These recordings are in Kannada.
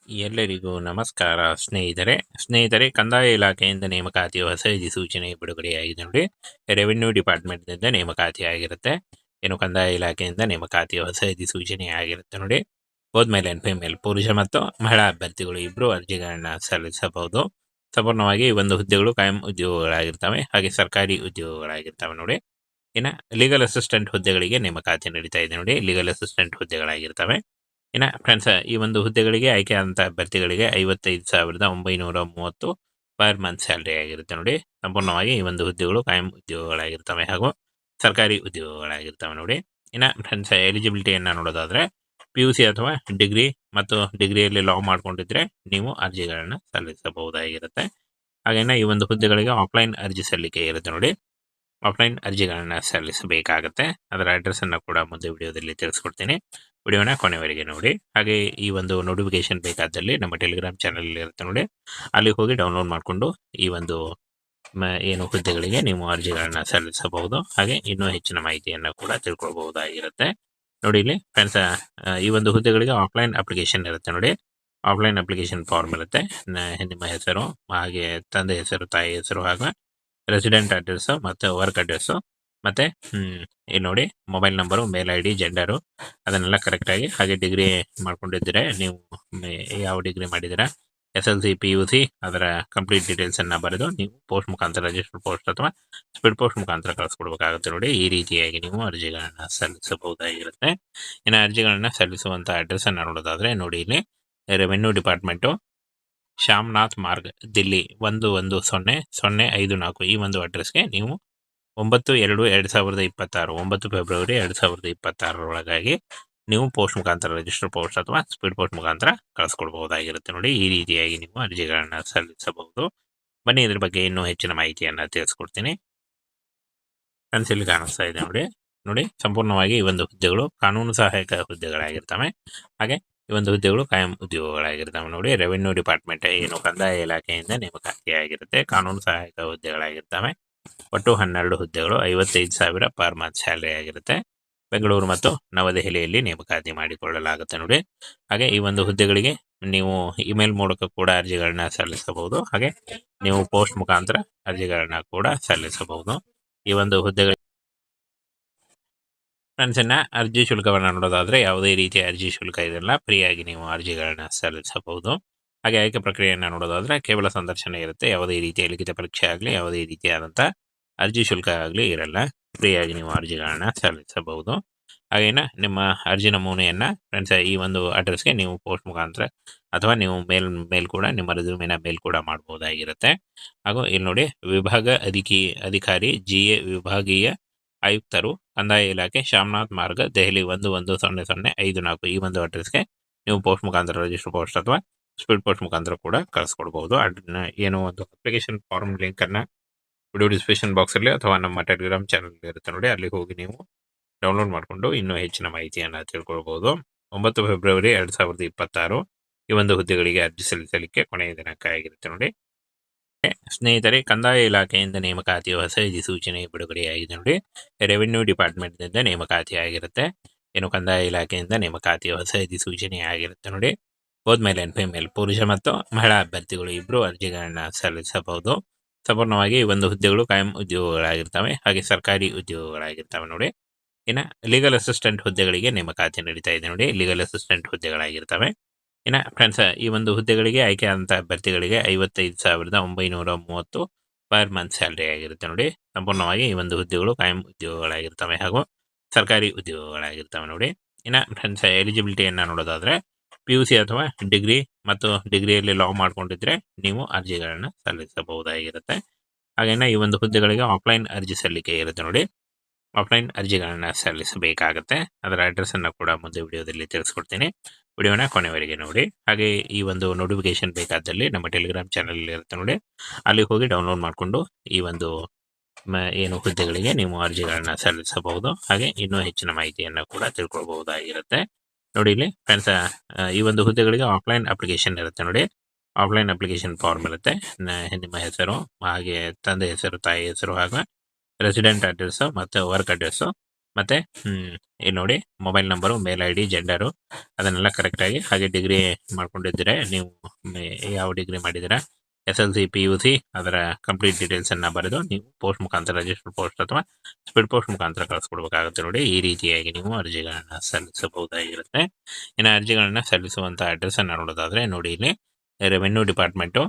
ಎಲ್ಲರಿಗೂ ನಮಸ್ಕಾರ ಸ್ನೇಹಿತರೆ ಕಂದಾಯ ಇಲಾಖೆಯಿಂದ ನೇಮಕಾತಿಯ ಹೊಸ ಅಧಿಸೂಚನೆ ಬಿಡುಗಡೆಯಾಗಿದೆ ನೋಡಿ. ರೆವಿನ್ಯೂ ಡಿಪಾರ್ಟ್ಮೆಂಟ್ನಿಂದ ನೇಮಕಾತಿ ಆಗಿರುತ್ತೆ. ಕಂದಾಯ ಇಲಾಖೆಯಿಂದ ನೇಮಕಾತಿಯ ಹೊಸ ಅಧಿಸೂಚನೆ ಆಗಿರುತ್ತೆ ನೋಡಿ. ಬೋತ್ ಮೇಲ್ ಅಂಡ್ ಫಿಮೇಲ್ ಪುರುಷ ಮತ್ತು ಮಹಿಳಾ ಅಭ್ಯರ್ಥಿಗಳು ಇಬ್ಬರು ಅರ್ಜಿಗಳನ್ನ ಸಲ್ಲಿಸಬಹುದು. ಸಂಪೂರ್ಣವಾಗಿ ಈ ಒಂದು ಹುದ್ದೆಗಳು ಕಾಯಂ ಉದ್ಯೋಗಗಳಾಗಿರ್ತವೆ, ಹಾಗೆ ಸರ್ಕಾರಿ ಉದ್ಯೋಗಗಳಾಗಿರ್ತವೆ ನೋಡಿ. ಇನ್ನು ಲೀಗಲ್ ಅಸಿಸ್ಟೆಂಟ್ ಹುದ್ದೆಗಳಿಗೆ ನೇಮಕಾತಿ ನಡೀತಾ ಇದೆ ನೋಡಿ. Legal assistant ಹುದ್ದೆಗಳಾಗಿರ್ತವೆ. ಫ್ರೆಂಡ್ಸ್, ಈ ಒಂದು ಹುದ್ದೆಗಳಿಗೆ ಆಯ್ಕೆಯಾದಂಥ ಅಭ್ಯರ್ಥಿಗಳಿಗೆ 55,930 ಪರ್ ಮಂತ್ ಸ್ಯಾಲರಿ ಆಗಿರುತ್ತೆ ನೋಡಿ. ಸಂಪೂರ್ಣವಾಗಿ ಈ ಒಂದು ಹುದ್ದೆಗಳು ಕಾಯಂ ಉದ್ಯೋಗಗಳಾಗಿರ್ತವೆ ಹಾಗೂ ಸರ್ಕಾರಿ ಉದ್ಯೋಗಗಳಾಗಿರ್ತವೆ ನೋಡಿ. ಫ್ರೆಂಡ್ಸ್, ಎಲಿಜಿಬಿಲಿಟಿಯನ್ನು ನೋಡೋದಾದ್ರೆ PUC ಅಥವಾ ಡಿಗ್ರಿ ಮತ್ತು ಡಿಗ್ರಿಯಲ್ಲಿ ಲಾ ಮಾಡ್ಕೊಂಡಿದ್ರೆ ನೀವು ಅರ್ಜಿಗಳನ್ನು ಸಲ್ಲಿಸಬಹುದಾಗಿರುತ್ತೆ. ಹಾಗೇನೆ ಈ ಒಂದು ಹುದ್ದೆಗಳಿಗೆ ಆಫ್ಲೈನ್ ಅರ್ಜಿ ಸಲ್ಲಿಕೆ ಇರುತ್ತೆ ನೋಡಿ. ಆಫ್ಲೈನ್ ಅರ್ಜಿಗಳನ್ನು ಸಲ್ಲಿಸಬೇಕಾಗತ್ತೆ. ಅದರ ಅಡ್ರೆಸ್ ಅನ್ನು ಕೂಡ ಮುಂದೆ ವಿಡಿಯೋದಲ್ಲಿ ತಿಳಿಸ್ಕೊಡ್ತೀನಿ. ವಿಡಿಯೋನ ಕೊನೆವರೆಗೆ ನೋಡಿ. ಹಾಗೆ ಈ ಒಂದು ನೋಟಿಫಿಕೇಶನ್ ಬೇಕಾದಲ್ಲಿ ನಮ್ಮ ಟೆಲಿಗ್ರಾಮ್ ಚಾನಲ್ ಇರುತ್ತೆ ನೋಡಿ, ಅಲ್ಲಿ ಹೋಗಿ ಡೌನ್ಲೋಡ್ ಮಾಡಿಕೊಂಡು ಈ ಒಂದು ಹುದ್ದೆಗಳಿಗೆ ನೀವು ಅರ್ಜಿಗಳನ್ನ ಸಲ್ಲಿಸಬಹುದು. ಹಾಗೆ ಇನ್ನೂ ಹೆಚ್ಚಿನ ಮಾಹಿತಿಯನ್ನು ಕೂಡ ತಿಳ್ಕೊಳ್ಬಹುದಾಗಿರುತ್ತೆ ನೋಡಿ. ಇಲ್ಲಿ ಫ್ರೆಂಡ್ಸ್, ಈ ಒಂದು ಹುದ್ದೆಗಳಿಗೆ ಆಫ್ಲೈನ್ ಅಪ್ಲಿಕೇಶನ್ ಇರುತ್ತೆ ನೋಡಿ. ಆಫ್ಲೈನ್ ಅಪ್ಲಿಕೇಶನ್ ಫಾರ್ಮ್ ಇರುತ್ತೆ. ನಿಮ್ಮ ಹೆಸರು, ಹಾಗೆ ತಂದೆ ಹೆಸರು, ತಾಯಿ ಹೆಸರು, ಹಾಗೂ ರೆಸಿಡೆಂಟ್ ಅಡ್ರೆಸ್ ಮತ್ತು ವರ್ಕ್ ಅಡ್ರೆಸ್ಸು, ಮತ್ತೆ ಇಲ್ಲಿ ನೋಡಿ ಮೊಬೈಲ್ ನಂಬರು, ಮೇಲ್ ID, ಜೆಂಡರು ಅದನ್ನೆಲ್ಲ ಕರೆಕ್ಟಾಗಿ, ಹಾಗೆ ಡಿಗ್ರಿ ಮಾಡ್ಕೊಂಡಿದ್ದೀರಾ ನೀವು, ಯಾವ ಡಿಗ್ರಿ ಮಾಡಿದ್ದೀರಾ, SLC PUC ಅದರ ಕಂಪ್ಲೀಟ್ ಡೀಟೇಲ್ಸನ್ನು ಬರೆದು ನೀವು ಪೋಸ್ಟ್ ಮುಖಾಂತರ, ರಿಜಿಸ್ಟರ್ ಪೋಸ್ಟ್ ಅಥವಾ ಸ್ಪೀಡ್ ಪೋಸ್ಟ್ ಮುಖಾಂತರ ಕಳಿಸ್ಕೊಡ್ಬೇಕಾಗುತ್ತೆ ನೋಡಿ. ಈ ರೀತಿಯಾಗಿ ನೀವು ಅರ್ಜಿಗಳನ್ನು ಸಲ್ಲಿಸಬಹುದಾಗಿರುತ್ತೆ. ಇನ್ನು ಅರ್ಜಿಗಳನ್ನು ಸಲ್ಲಿಸುವಂಥ ಅಡ್ರೆಸ್ಸನ್ನು ನೋಡೋದಾದರೆ ನೋಡಿ, ಇಲ್ಲಿ ರೆವೆನ್ಯೂ ಡಿಪಾರ್ಟ್ಮೆಂಟು, ಶ್ಯಾಮ್ನಾಥ್ ಮಾರ್ಗ್, ದಿಲ್ಲಿ 110054 ಈ ಒಂದು ಅಡ್ರೆಸ್ಗೆ ನೀವು 9/2/2026 9 ಫೆಬ್ರವರಿ 2026 ನೀವು ಪೋಸ್ಟ್ ಮುಖಾಂತರ, ರಿಜಿಸ್ಟರ್ ಪೋಸ್ಟ್ ಅಥವಾ ಸ್ಪೀಡ್ ಪೋಸ್ಟ್ ಮುಖಾಂತರ ಕಳಿಸ್ಕೊಡ್ಬಹುದಾಗಿರುತ್ತೆ ನೋಡಿ. ಈ ರೀತಿಯಾಗಿ ನೀವು ಅರ್ಜಿಗಳನ್ನು ಸಲ್ಲಿಸಬಹುದು. ಬನ್ನಿ ಇದ್ರ ಬಗ್ಗೆ ಇನ್ನೂ ಹೆಚ್ಚಿನ ಮಾಹಿತಿಯನ್ನು ತಿಳಿಸ್ಕೊಡ್ತೀನಿ. ಫ್ರೆಂಡ್ಸ್, ಇಲ್ಲಿ ಕಾಣಿಸ್ತಾ ಇದೆ ನೋಡಿ. ಸಂಪೂರ್ಣವಾಗಿ ಈ ಒಂದು ಹುದ್ದೆಗಳು ಕಾನೂನು ಸಹಾಯಕ ಹುದ್ದೆಗಳಾಗಿರ್ತವೆ. ಹಾಗೆ ಈ ಒಂದು ಹುದ್ದೆಗಳು ಕಾಯಂ ಉದ್ಯೋಗಗಳಾಗಿರ್ತವೆ ನೋಡಿ. ರೆವಿನ್ಯೂ ಡಿಪಾರ್ಟ್ಮೆಂಟ್ ಕಂದಾಯ ಇಲಾಖೆಯಿಂದ ನೇಮಕಾತಿಯಾಗಿರುತ್ತೆ. ಕಾನೂನು ಸಹಾಯಕ ಹುದ್ದೆಗಳಾಗಿರ್ತವೆ. ಒಟ್ಟು 12 ಹುದ್ದೆಗಳು, 55,000 ಪರ್ ಮಂತ್ ಸ್ಯಾಲರಿ ಆಗಿರುತ್ತೆ. ಬೆಂಗಳೂರು ಮತ್ತು ನವದೆಹಲಿಯಲ್ಲಿ ನೇಮಕಾತಿ ಮಾಡಿಕೊಳ್ಳಲಾಗುತ್ತೆ ನೋಡಿ. ಹಾಗೆ ಈ ಒಂದು ಹುದ್ದೆಗಳಿಗೆ ನೀವು ಇಮೇಲ್ ಮೂಲಕ ಕೂಡ ಅರ್ಜಿಗಳನ್ನ ಸಲ್ಲಿಸಬಹುದು. ಹಾಗೆ ನೀವು ಪೋಸ್ಟ್ ಮುಖಾಂತರ ಅರ್ಜಿಗಳನ್ನ ಕೂಡ ಸಲ್ಲಿಸಬಹುದು. ಈ ಒಂದು ಹುದ್ದೆಗಳ ಫ್ರೆಂಡ್ಸನ್ನ ಅರ್ಜಿ ಶುಲ್ಕವನ್ನು ನೋಡೋದಾದ್ರೆ ಯಾವುದೇ ರೀತಿಯ ಅರ್ಜಿ ಶುಲ್ಕ ಇದೆಲ್ಲ, ಫ್ರೀಯಾಗಿ ನೀವು ಅರ್ಜಿಗಳನ್ನ ಸಲ್ಲಿಸಬಹುದು. ಹಾಗೆ ಆಯ್ಕೆ ಪ್ರಕ್ರಿಯೆಯನ್ನು ನೋಡೋದಾದ್ರೆ ಕೇವಲ ಸಂದರ್ಶನ ಇರುತ್ತೆ. ಯಾವುದೇ ರೀತಿಯ ಲಿಖಿತ ಪರೀಕ್ಷೆ ಆಗಲಿ, ಯಾವುದೇ ರೀತಿಯಾದಂಥ ಅರ್ಜಿ ಶುಲ್ಕ ಆಗಲಿ ಇರಲ್ಲ. ಫ್ರೀಯಾಗಿ ನೀವು ಅರ್ಜಿಗಳನ್ನ ಸಲ್ಲಿಸಬಹುದು. ಹಾಗೇನ ನಿಮ್ಮ ಅರ್ಜಿ ನಮೂನೆಯನ್ನು ಫ್ರೆಂಡ್ಸ್ ಈ ಒಂದು ಅಡ್ರೆಸ್ಗೆ ನೀವು ಪೋಸ್ಟ್ ಮುಖಾಂತರ ಅಥವಾ ನೀವು ಮೇಲ್ ಕೂಡ ನಿಮ್ಮ ರೆಸ್ಯೂಮಿನ ಮೇಲ್ ಕೂಡ ಮಾಡಬಹುದಾಗಿರುತ್ತೆ. ಹಾಗೂ ಇಲ್ಲಿ ನೋಡಿ, ವಿಭಾಗ ಅಧಿಕಾರಿ GA ವಿಭಾಗೀಯ ಆಯುಕ್ತರು, ಕಂದಾಯ ಇಲಾಖೆ, ಶ್ಯಾಮ್ನಾಥ್ ಮಾರ್ಗ, ದೆಹಲಿ 110054 ಈ ಒಂದು ಅಡ್ರೆಸ್ಗೆ ನೀವು ಪೋಸ್ಟ್ ಮುಖಾಂತರ, ರಿಜಿಸ್ಟರ್ ಪೋಸ್ಟ್ ಅಥವಾ ಸ್ಪೀಡ್ ಪೋಸ್ಟ್ ಮುಖಾಂತರ ಕೂಡ ಕಳಿಸ್ಕೊಡ್ಬಹುದು. ಏನೋ ಒಂದು ಅಪ್ಲಿಕೇಶನ್ ಫಾರ್ಮ್ ಲಿಂಕನ್ನು ವಿಡಿಯೋ ಡಿಸ್ಕ್ರಿಪ್ಷನ್ ಬಾಕ್ಸಲ್ಲಿ ಅಥವಾ ನಮ್ಮ ಟೆಲಿಗ್ರಾಮ್ ಚಾನಲ್ ಇರುತ್ತೆ ನೋಡಿ, ಅಲ್ಲಿ ಹೋಗಿ ನೀವು ಡೌನ್ಲೋಡ್ ಮಾಡಿಕೊಂಡು ಇನ್ನೂ ಹೆಚ್ಚಿನ ಮಾಹಿತಿಯನ್ನು ತಿಳ್ಕೊಳ್ಬಹುದು. 9 ಫೆಬ್ರವರಿ 2026 ಈ ಒಂದು ಹುದ್ದೆಗಳಿಗೆ ಅರ್ಜಿ ಸಲ್ಲಿಸಲಿಕ್ಕೆ ಕೊನೆಯ ದಿನಾಂಕ ಆಗಿರುತ್ತೆ ನೋಡಿ. ಸ್ನೇಹಿತರೆ, ಕಂದಾಯ ಇಲಾಖೆಯಿಂದ ನೇಮಕಾತಿಯ ಹೊಸ ಅಧಿಸೂಚನೆ ಬಿಡುಗಡೆಯಾಗಿದೆ ನೋಡಿ. ರೆವಿನ್ಯೂ ಡಿಪಾರ್ಟ್ಮೆಂಟ್ನಿಂದ ನೇಮಕಾತಿ ಆಗಿರುತ್ತೆ. ಕಂದಾಯ ಇಲಾಖೆಯಿಂದ ನೇಮಕಾತಿಯ ಹೊಸ ಅಧಿಸೂಚನೆ ಆಗಿರುತ್ತೆ ನೋಡಿ. ಬೋತ್ ಮೇಲ್ ಅಂಡ್ ಫಿಮೇಲ್ ಪುರುಷ ಮತ್ತು ಮಹಿಳಾ ಅಭ್ಯರ್ಥಿಗಳು ಇಬ್ಬರು ಅರ್ಜಿಗಳನ್ನ ಸಲ್ಲಿಸಬಹುದು. ಸಂಪೂರ್ಣವಾಗಿ ಈ ಒಂದು ಹುದ್ದೆಗಳು ಕಾಯಂ ಉದ್ಯೋಗಗಳಾಗಿರ್ತವೆ, ಹಾಗೆ ಸರ್ಕಾರಿ ಉದ್ಯೋಗಗಳಾಗಿರ್ತವೆ ನೋಡಿ. ಇನ್ನು ಲೀಗಲ್ ಅಸಿಸ್ಟೆಂಟ್ ಹುದ್ದೆಗಳಿಗೆ ನೇಮಕಾತಿ ನಡೀತಾ ಇದೆ ನೋಡಿ. Legal assistant ಹುದ್ದೆಗಳಾಗಿರ್ತವೆ. ಫ್ರೆಂಡ್ಸ್, ಈ ಒಂದು ಹುದ್ದೆಗಳಿಗೆ ಆಯ್ಕೆಯಾದಂಥ ಅಭ್ಯರ್ಥಿಗಳಿಗೆ 55,930 ಪರ್ ಮಂತ್ ಸ್ಯಾಲರಿ ಆಗಿರುತ್ತೆ ನೋಡಿ. ಸಂಪೂರ್ಣವಾಗಿ ಈ ಒಂದು ಹುದ್ದೆಗಳು ಕಾಯಂ ಉದ್ಯೋಗಗಳಾಗಿರ್ತವೆ ಹಾಗೂ ಸರ್ಕಾರಿ ಉದ್ಯೋಗಗಳಾಗಿರ್ತವೆ ನೋಡಿ. ಫ್ರೆಂಡ್ಸ್, ಎಲಿಜಿಬಿಲಿಟಿಯನ್ನು ನೋಡೋದಾದ್ರೆ PUC ಅಥವಾ ಡಿಗ್ರಿ ಮತ್ತು ಡಿಗ್ರಿಯಲ್ಲಿ ಲಾ ಮಾಡ್ಕೊಂಡಿದ್ರೆ ನೀವು ಅರ್ಜಿಗಳನ್ನ ಸಲ್ಲಿಸಬಹುದಾಗಿರುತ್ತೆ. ಹಾಗೇನೆ ಈ ಒಂದು ಹುದ್ದೆಗಳಿಗೆ ಆಫ್ಲೈನ್ ಅರ್ಜಿ ಸಲ್ಲಿಕೆ ಇರುತ್ತೆ ನೋಡಿ. ಆಫ್ಲೈನ್ ಅರ್ಜಿಗಳನ್ನ ಸಲ್ಲಿಸಬೇಕಾಗತ್ತೆ. ಅದರ ಅಡ್ರೆಸ್ಸನ್ನು ಕೂಡ ಮುಂದೆ ವಿಡಿಯೋದಲ್ಲಿ ತಿಳಿಸ್ಕೊಡ್ತೀನಿ. ವಿಡಿಯೋನ ಕೊನೆವರೆಗೆ ನೋಡಿ. ಹಾಗೆ ಈ ಒಂದು ನೋಟಿಫಿಕೇಶನ್ ಬೇಕಾದಲ್ಲಿ ನಮ್ಮ ಟೆಲಿಗ್ರಾಮ್ ಚಾನಲ್ ಇರುತ್ತೆ ನೋಡಿ, ಅಲ್ಲಿ ಹೋಗಿ ಡೌನ್ಲೋಡ್ ಮಾಡಿಕೊಂಡು ಈ ಒಂದು ಹುದ್ದೆಗಳಿಗೆ ನೀವು ಅರ್ಜಿಗಳನ್ನ ಸಲ್ಲಿಸಬಹುದು. ಹಾಗೆ ಇನ್ನೂ ಹೆಚ್ಚಿನ ಮಾಹಿತಿಯನ್ನು ಕೂಡ ತಿಳ್ಕೊಳ್ಬಹುದಾಗಿರುತ್ತೆ ನೋಡಿ. ಇಲ್ಲಿ ಫ್ರೆಂಡ್ಸ್, ಈ ಒಂದು ಹುದ್ದೆಗಳಿಗೆ ಆಫ್ಲೈನ್ ಅಪ್ಲಿಕೇಶನ್ ಇರುತ್ತೆ ನೋಡಿ. ಆಫ್ಲೈನ್ ಅಪ್ಲಿಕೇಶನ್ ಫಾರ್ಮ್ ಇರುತ್ತೆ. ನಿಮ್ಮ ಹೆಸರು, ಹಾಗೆ ತಂದೆ ಹೆಸರು, ತಾಯಿ ಹೆಸರು, ಹಾಗೂ ರೆಸಿಡೆಂಟ್ ಅಡ್ರೆಸ್ಸು ಮತ್ತು ವರ್ಕ್ ಅಡ್ರೆಸ್ಸು, ಮತ್ತು ಇಲ್ಲಿ ನೋಡಿ mobile number, mail I D, gender ಅದನ್ನೆಲ್ಲ ಕರೆಕ್ಟಾಗಿ, ಹಾಗೆ ಡಿಗ್ರಿ ಮಾಡ್ಕೊಂಡಿದ್ದರೆ ನೀವು ಯಾವ ಡಿಗ್ರಿ ಮಾಡಿದ್ದೀರಾ, SLC PUC ಅದರ ಕಂಪ್ಲೀಟ್ ಡೀಟೇಲ್ಸನ್ನು ಬರೆದು ನೀವು ಪೋಸ್ಟ್ ಮುಖಾಂತರ, ರಿಜಿಸ್ಟರ್ ಪೋಸ್ಟ್ ಅಥವಾ ಸ್ಪೀಡ್ ಪೋಸ್ಟ್ ಮುಖಾಂತರ ಕಳಿಸ್ಕೊಡ್ಬೇಕಾಗುತ್ತೆ ನೋಡಿ. ಈ ರೀತಿಯಾಗಿ ನೀವು ಅರ್ಜಿಗಳನ್ನು ಸಲ್ಲಿಸಬಹುದಾಗಿರುತ್ತೆ. ಇನ್ನು ಅರ್ಜಿಗಳನ್ನು ಸಲ್ಲಿಸುವಂಥ ಅಡ್ರೆಸ್ಸನ್ನು ನೋಡೋದಾದರೆ ನೋಡಿ, ಇಲ್ಲಿ ರೆವೆನ್ಯೂ ಡಿಪಾರ್ಟ್ಮೆಂಟು,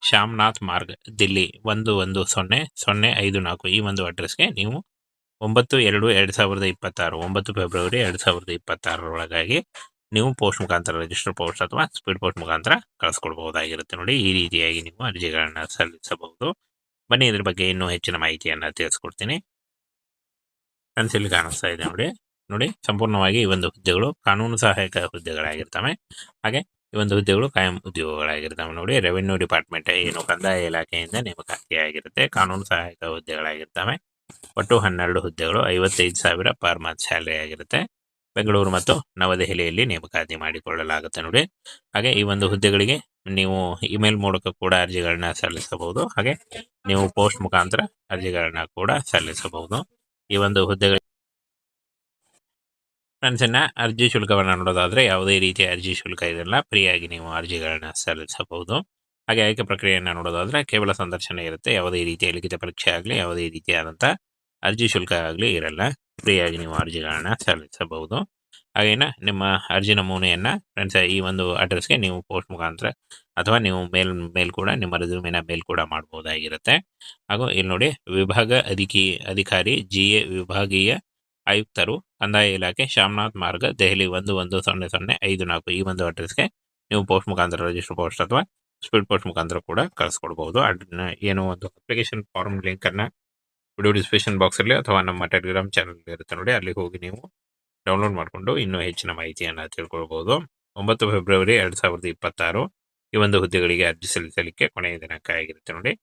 ಶ್ಯಾಮ್ನಾಥ್ ಮಾರ್ಗ್, ದಿಲ್ಲಿ 110054 ಈ ಒಂದು ಅಡ್ರೆಸ್ಗೆ ನೀವು 9/2/2026 9 ಫೆಬ್ರವರಿ 2026 ನೀವು ಪೋಸ್ಟ್ ಮುಖಾಂತರ, ರಿಜಿಸ್ಟರ್ ಪೋಸ್ಟ್ ಅಥವಾ ಸ್ಪೀಡ್ ಪೋಸ್ಟ್ ಮುಖಾಂತರ ಕಳಿಸ್ಕೊಡ್ಬಹುದಾಗಿರುತ್ತೆ ನೋಡಿ. ಈ ರೀತಿಯಾಗಿ ನೀವು ಅರ್ಜಿಗಳನ್ನು ಸಲ್ಲಿಸಬಹುದು. ಬನ್ನಿ ಇದ್ರ ಬಗ್ಗೆ ಇನ್ನೂ ಹೆಚ್ಚಿನ ಮಾಹಿತಿಯನ್ನು ತಿಳಿಸ್ಕೊಡ್ತೀನಿ. ಫ್ರೆಂಡ್ಸ್, ಇಲ್ಲಿ ಕಾಣಿಸ್ತಾ ಇದೆ ನೋಡಿ ಸಂಪೂರ್ಣವಾಗಿ ಈ ಒಂದು ಹುದ್ದೆಗಳು ಕಾನೂನು ಸಹಾಯಕ ಹುದ್ದೆಗಳಾಗಿರ್ತವೆ. ಹಾಗೆ ಈ ಒಂದು ಹುದ್ದೆಗಳು ಕಾಯಂ ಉದ್ಯೋಗಗಳಾಗಿರ್ತವೆ ನೋಡಿ. ರೆವೆನ್ಯೂ ಡಿಪಾರ್ಟ್ಮೆಂಟ್ ಏನು ಕಂದಾಯ ಇಲಾಖೆಯಿಂದ ನೇಮಕಾತಿಯಾಗಿರುತ್ತೆ. ಕಾನೂನು ಸಹಾಯಕ ಹುದ್ದೆಗಳಾಗಿರ್ತವೆ. ಒಟ್ಟು 12 ಹುದ್ದೆಗಳು, 55,000 ಪರ್ ಮಂತ್ ಸ್ಯಾಲರಿ ಆಗಿರುತ್ತೆ. ಬೆಂಗಳೂರು ಮತ್ತು ನವದೆಹಲಿಯಲ್ಲಿ ನೇಮಕಾತಿ ಮಾಡಿಕೊಳ್ಳಲಾಗುತ್ತೆ ನೋಡಿ. ಹಾಗೆ ಈ ಒಂದು ಹುದ್ದೆಗಳಿಗೆ ನೀವು ಇಮೇಲ್ ಮೂಲಕ ಕೂಡ ಅರ್ಜಿಗಳನ್ನ ಸಲ್ಲಿಸಬಹುದು. ಹಾಗೆ ನೀವು ಪೋಸ್ಟ್ ಮುಖಾಂತರ ಅರ್ಜಿಗಳನ್ನ ಕೂಡ ಸಲ್ಲಿಸಬಹುದು. ಈ ಒಂದು ಹುದ್ದೆಗಳ ಫ್ರೆಂಡ್ಸನ್ನ ಅರ್ಜಿ ಶುಲ್ಕವನ್ನು ನೋಡೋದಾದರೆ ಯಾವುದೇ ರೀತಿಯ ಅರ್ಜಿ ಶುಲ್ಕ ಇದೆಲ್ಲ, ಫ್ರೀಯಾಗಿ ನೀವು ಅರ್ಜಿಗಳನ್ನ ಸಲ್ಲಿಸಬಹುದು. ಹಾಗೆ ಆಯ್ಕೆ ಪ್ರಕ್ರಿಯೆಯನ್ನು ನೋಡೋದಾದರೆ ಕೇವಲ ಸಂದರ್ಶನ ಇರುತ್ತೆ. ಯಾವುದೇ ರೀತಿಯ ಲಿಖಿತ ಪರೀಕ್ಷೆ ಆಗಲಿ, ಯಾವುದೇ ರೀತಿಯಾದಂಥ ಅರ್ಜಿ ಶುಲ್ಕ ಆಗಲಿ ಇರಲ್ಲ. ಫ್ರೀಯಾಗಿ ನೀವು ಅರ್ಜಿಗಳನ್ನ ಸಲ್ಲಿಸಬಹುದು. ಹಾಗೇನ ನಿಮ್ಮ ಅರ್ಜಿ ನಮೂನೆಯನ್ನು ಫ್ರೆಂಡ್ಸ್ ಈ ಒಂದು ಅಡ್ರೆಸ್ಗೆ ನೀವು ಪೋಸ್ಟ್ ಮುಖಾಂತರ ಅಥವಾ ನೀವು ಮೇಲ್ ಕೂಡ ನಿಮ್ಮ ರೆಸ್ಯೂಮಿನ ಮೇಲ್ ಕೂಡ ಮಾಡ್ಬೋದಾಗಿರುತ್ತೆ. ಹಾಗೂ ಇಲ್ಲಿ ನೋಡಿ, ವಿಭಾಗ ಅಧಿಕಾರಿ GA ವಿಭಾಗೀಯ ಆಯುಕ್ತರು, ಕಂದಾಯ ಇಲಾಖೆ, ಶ್ಯಾಮ್ನಾಥ್ ಮಾರ್ಗ, ದೆಹಲಿ 110054 ಈ ಒಂದು ಅಡ್ರೆಸ್ಗೆ ನೀವು ಪೋಸ್ಟ್ ಮುಖಾಂತರ, ರಿಜಿಸ್ಟರ್ ಪೋಸ್ಟ್ ಅಥವಾ ಸ್ಪೀಡ್ ಪೋಸ್ಟ್ ಮುಖಾಂತರ ಕೂಡ ಕಳಿಸ್ಕೊಡ್ಬೋದು. ಏನೋ ಒಂದು ಅಪ್ಲಿಕೇಶನ್ ಫಾರ್ಮ್ ಲಿಂಕನ್ನು ವಿಡಿಯೋ ಡಿಸ್ಕ್ರಿಪ್ಷನ್ ಬಾಕ್ಸಲ್ಲಿ ಅಥವಾ ನಮ್ಮ ಟೆಲಿಗ್ರಾಮ್ ಚಾನಲ್ ಇರುತ್ತೆ ನೋಡಿ, ಅಲ್ಲಿಗೆ ಹೋಗಿ ನೀವು ಡೌನ್ಲೋಡ್ ಮಾಡಿಕೊಂಡು ಇನ್ನೂ ಹೆಚ್ಚಿನ ಮಾಹಿತಿಯನ್ನು ತಿಳ್ಕೊಳ್ಬೋದು. 9 ಫೆಬ್ರವರಿ 2026 ಈ ಒಂದು ಹುದ್ದೆಗಳಿಗೆ ಅರ್ಜಿ ಸಲ್ಲಿಸಲಿಕ್ಕೆ ಕೊನೆಯ ದಿನಾಂಕ ಆಗಿರುತ್ತೆ ನೋಡಿ.